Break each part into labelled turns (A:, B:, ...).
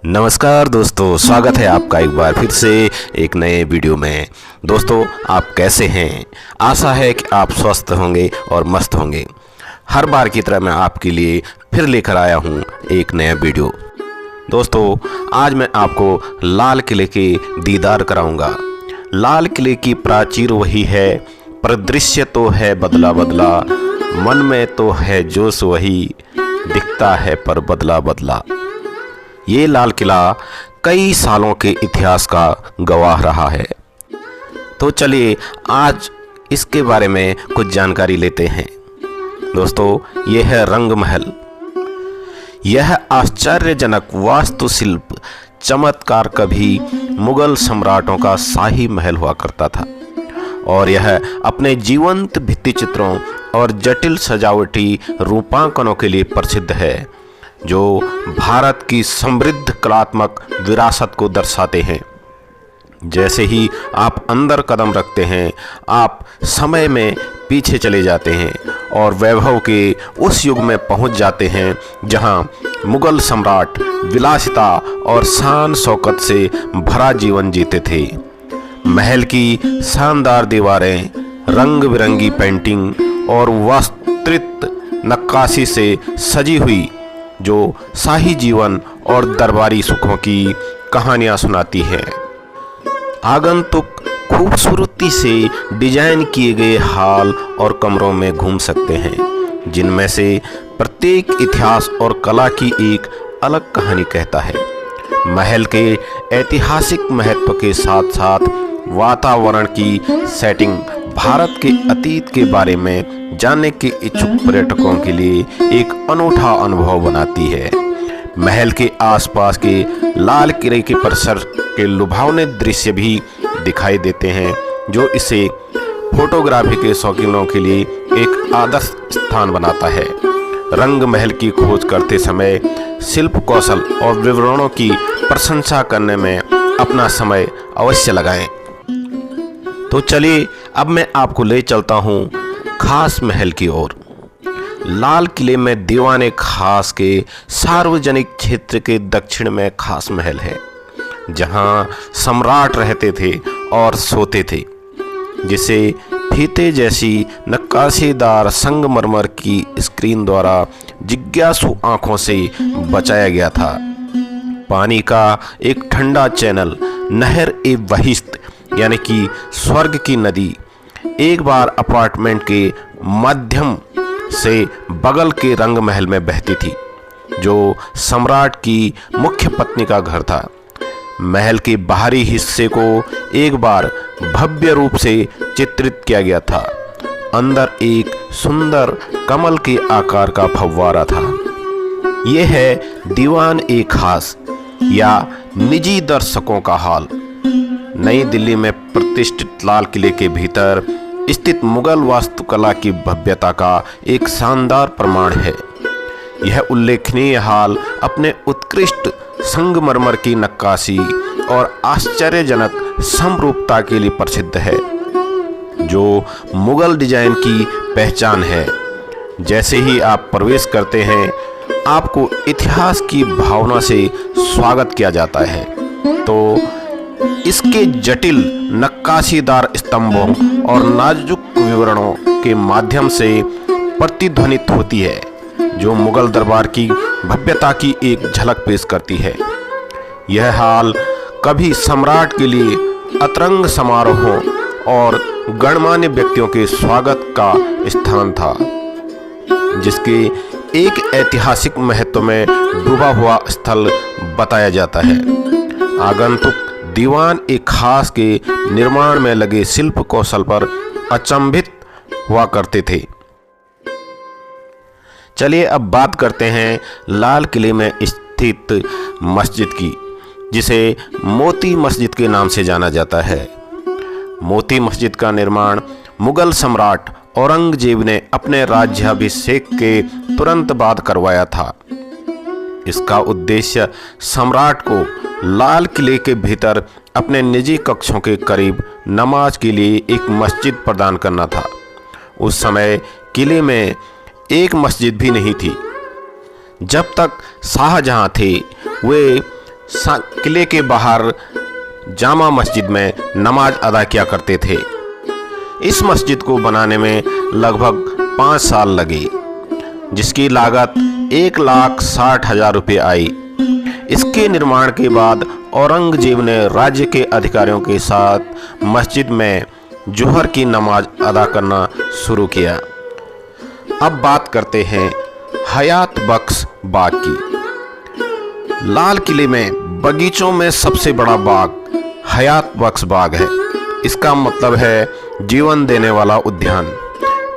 A: नमस्कार दोस्तों, स्वागत है आपका एक बार फिर से एक नए वीडियो में। दोस्तों, आप कैसे हैं? आशा है कि आप स्वस्थ होंगे और मस्त होंगे। हर बार की तरह मैं आपके लिए फिर लेकर आया हूं एक नया वीडियो। दोस्तों, आज मैं आपको लाल किले के दीदार कराऊंगा। लाल किले की प्राचीर वही है, परिदृश्य तो है बदला बदला, मन में तो है जोश वही, दिखता है पर बदला बदला। ये लाल किला कई सालों के इतिहास का गवाह रहा है। तो चलिए आज इसके बारे में कुछ जानकारी लेते हैं। दोस्तों, यह है रंग महल। यह आश्चर्यजनक वास्तुशिल्प चमत्कार कभी मुगल सम्राटों का शाही महल हुआ करता था और यह अपने जीवंत भित्ति चित्रों और जटिल सजावटी रूपांकनों के लिए प्रसिद्ध है, जो भारत की समृद्ध कलात्मक विरासत को दर्शाते हैं। जैसे ही आप अंदर कदम रखते हैं, आप समय में पीछे चले जाते हैं और वैभव के उस युग में पहुंच जाते हैं जहां मुगल सम्राट विलासिता और शान शौकत से भरा जीवन जीते थे। महल की शानदार दीवारें, रंग बिरंगी पेंटिंग और वास्तुत्व नक्काशी से सजी हुई, जो शाही जीवन और दरबारी सुखों की कहानियां सुनाती है। आगंतुक खूबसूरती से डिजाइन किए गए हॉल और कमरों में घूम सकते हैं, जिनमें से प्रत्येक इतिहास और कला की एक अलग कहानी कहता है। महल के ऐतिहासिक महत्व के साथ साथ वातावरण की सेटिंग भारत के अतीत के बारे में जानने के इच्छुक पर्यटकों के लिए एक अनूठा अनुभव बनाती है। महल के आसपास के लाल किले के परिसर के लुभावने दृश्य भी दिखाई देते हैं, जो इसे फोटोग्राफी के शौकीनों के लिए एक आदर्श स्थान बनाता है। रंग महल की खोज करते समय शिल्प कौशल और विवरणों की प्रशंसा करने में अपना समय अवश्य लगाएं। तो चलिए अब मैं आपको ले चलता हूँ खास महल की ओर। लाल किले में दीवाने खास के सार्वजनिक क्षेत्र के दक्षिण में खास महल है, जहाँ सम्राट रहते थे और सोते थे, जिसे फीते जैसी नक्काशीदार संगमरमर की स्क्रीन द्वारा जिज्ञासु आंखों से बचाया गया था। पानी का एक ठंडा चैनल, नहर ए बहिश्त यानी कि स्वर्ग की नदी, एक बार अपार्टमेंट के माध्यम से बगल के रंग महल में बहती थी, जो सम्राट की मुख्य पत्नी का घर था। महल के बाहरी हिस्से को एक बार भव्य रूप से चित्रित किया गया था। अंदर एक सुंदर कमल के आकार का फव्वारा था। यह है दीवान ए खास या निजी दर्शकों का हॉल। नई दिल्ली में प्रतिष्ठित लाल किले के भीतर स्थित मुगल वास्तुकला की भव्यता का एक शानदार प्रमाण है। यह उल्लेखनीय हॉल अपने उत्कृष्ट संगमरमर की नक्काशी और आश्चर्यजनक समरूपता के लिए प्रसिद्ध है, जो मुगल डिजाइन की पहचान है। जैसे ही आप प्रवेश करते हैं, आपको इतिहास की भावना से स्वागत किया जाता है, तो इसके जटिल नक्काशीदार स्तंभों और नाजुक विवरणों के माध्यम से प्रतिध्वनित होती है, जो मुगल दरबार की भव्यता की एक झलक पेश करती है। यह हॉल कभी सम्राट के लिए अतरंग समारोहों और गणमान्य व्यक्तियों के स्वागत का स्थान था, जिसके एक ऐतिहासिक महत्व में डूबा हुआ स्थल बताया जाता है। आगंतुक दीवान एक खास के निर्माण में लगे शिल्प कौशल पर अचंभित हुआ करते थे। चलिए अब बात करते हैं लाल किले में स्थित मस्जिद की, जिसे मोती मस्जिद के नाम से जाना जाता है। मोती मस्जिद का निर्माण मुगल सम्राट औरंगजेब ने अपने राज्याभिषेक के तुरंत बाद करवाया था। इसका उद्देश्य सम्राट को लाल किले के भीतर अपने निजी कक्षों के करीब नमाज के लिए एक मस्जिद प्रदान करना था। उस समय किले में एक मस्जिद भी नहीं थी। जब तक शाहजहां थे, वे किले के बाहर जामा मस्जिद में नमाज अदा किया करते थे। इस मस्जिद को बनाने में लगभग 5 साल लगे, जिसकी लागत 1,60,000 रुपये आई। इसके निर्माण के बाद औरंगजेब ने राज्य के अधिकारियों के साथ मस्जिद में जोहर की नमाज अदा करना शुरू किया। अब बात करते हैं हयात बख्श बाग की। लाल किले में बगीचों में सबसे बड़ा बाग हयात बख्श बाग है। इसका मतलब है जीवन देने वाला उद्यान।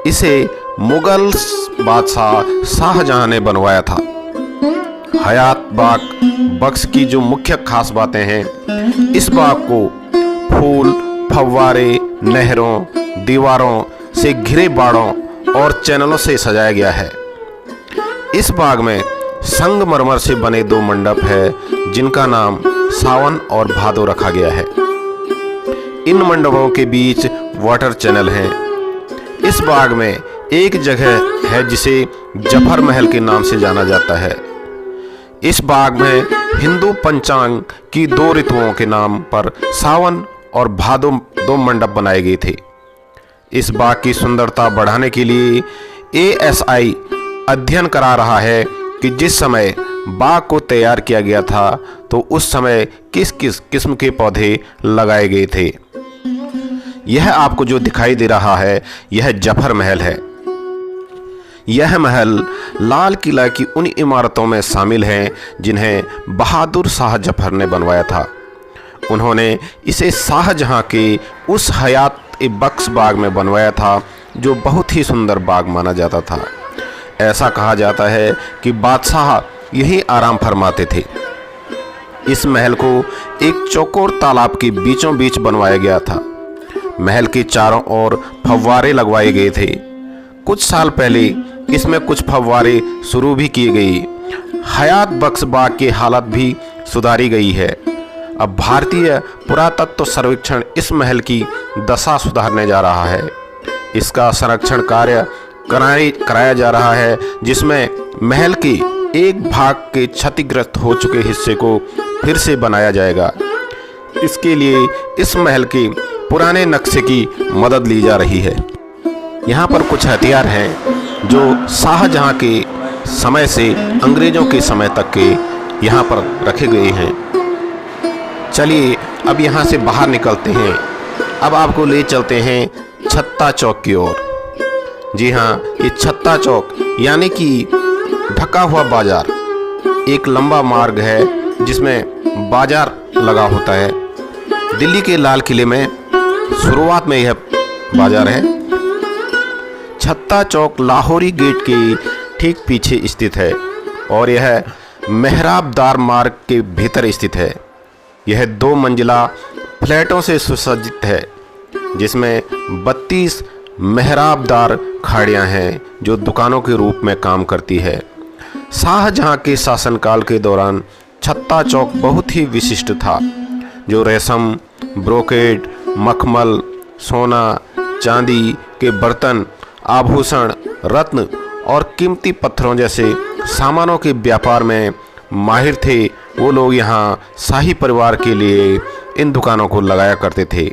A: इसे मुगल बादशाह शाहजहां ने बनवाया था। हयात बाग बख्श की जो मुख्य खास बातें हैं, इस बाग को फूल, फव्वारे, नहरों, दीवारों से घिरे बाड़ों और चैनलों से सजाया गया है। इस बाग में संगमरमर से बने 2 मंडप है, जिनका नाम सावन और भादो रखा गया है। इन मंडपों के बीच वाटर चैनल हैं। इस बाग में एक जगह है जिसे जफर महल के नाम से जाना जाता है। इस बाग में हिंदू पंचांग की 2 ऋतुओं के नाम पर सावन और भादो 2 मंडप बनाए गए थे। इस बाग की सुंदरता बढ़ाने के लिए ASI अध्ययन करा रहा है कि जिस समय बाग को तैयार किया गया था तो उस समय किस किस किस्म के पौधे लगाए गए थे। यह आपको जो दिखाई दे रहा है, यह जफर महल है। यह महल लाल किला की उन इमारतों में शामिल है जिन्हें बहादुर शाह जफर ने बनवाया था। उन्होंने इसे शाहजहां के उस हयात बख्श बाग में बनवाया था, जो बहुत ही सुंदर बाग माना जाता था। ऐसा कहा जाता है कि बादशाह यहीं आराम फरमाते थे। इस महल को एक चौकोर तालाब के बीचों बीच बनवाया गया था। महल के चारों ओर फव्वारे लगवाए गए थे। कुछ साल पहले इसमें कुछ फव्वारे शुरू भी किए गए। हयात बख्श बाग की हालत भी सुधारी गई है। अब भारतीय पुरातत्व सर्वेक्षण इस महल की दशा सुधारने जा रहा है। इसका संरक्षण कार्य कराया जा रहा है, जिसमें महल के एक भाग के क्षतिग्रस्त हो चुके हिस्से को फिर से बनाया जाएगा। इसके लिए इस महल के पुराने नक्शे की मदद ली जा रही है। यहाँ पर कुछ हथियार हैं जो शाहजहां के समय से अंग्रेज़ों के समय तक के यहाँ पर रखे गए हैं। चलिए अब यहाँ से बाहर निकलते हैं। अब आपको ले चलते हैं छत्ता चौक की ओर। जी हाँ, ये छत्ता चौक यानी कि ढका हुआ बाजार एक लंबा मार्ग है जिसमें बाजार लगा होता है। दिल्ली के लाल किले में शुरुआत में यह बाजार है। छत्ता चौक लाहौरी गेट के ठीक पीछे स्थित है और यह मेहराबदार मार्ग के भीतर स्थित है। यह 2 मंजिला फ्लैटों से सुसज्जित है, जिसमें 32 मेहराबदार खाड़ियाँ हैं जो दुकानों के रूप में काम करती है। शाहजहां के शासनकाल के दौरान छत्ता चौक बहुत ही विशिष्ट था, जो रेशम, ब्रोकेड, मखमल, सोना, चांदी के बर्तन, आभूषण, रत्न और कीमती पत्थरों जैसे सामानों के व्यापार में माहिर थे। वो लोग यहाँ शाही परिवार के लिए इन दुकानों को लगाया करते थे।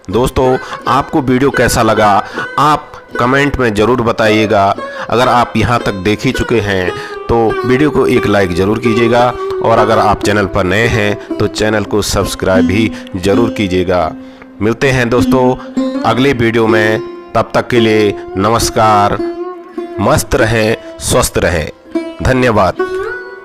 A: दोस्तों, आपको वीडियो कैसा लगा आप कमेंट में ज़रूर बताइएगा। अगर आप यहाँ तक देख ही चुके हैं तो वीडियो को एक लाइक ज़रूर कीजिएगा और अगर आप चैनल पर नए हैं तो चैनल को सब्सक्राइब भी ज़रूर कीजिएगा। मिलते हैं दोस्तों अगले वीडियो में। तब तक के लिए नमस्कार। मस्त रहें, स्वस्थ रहें। धन्यवाद।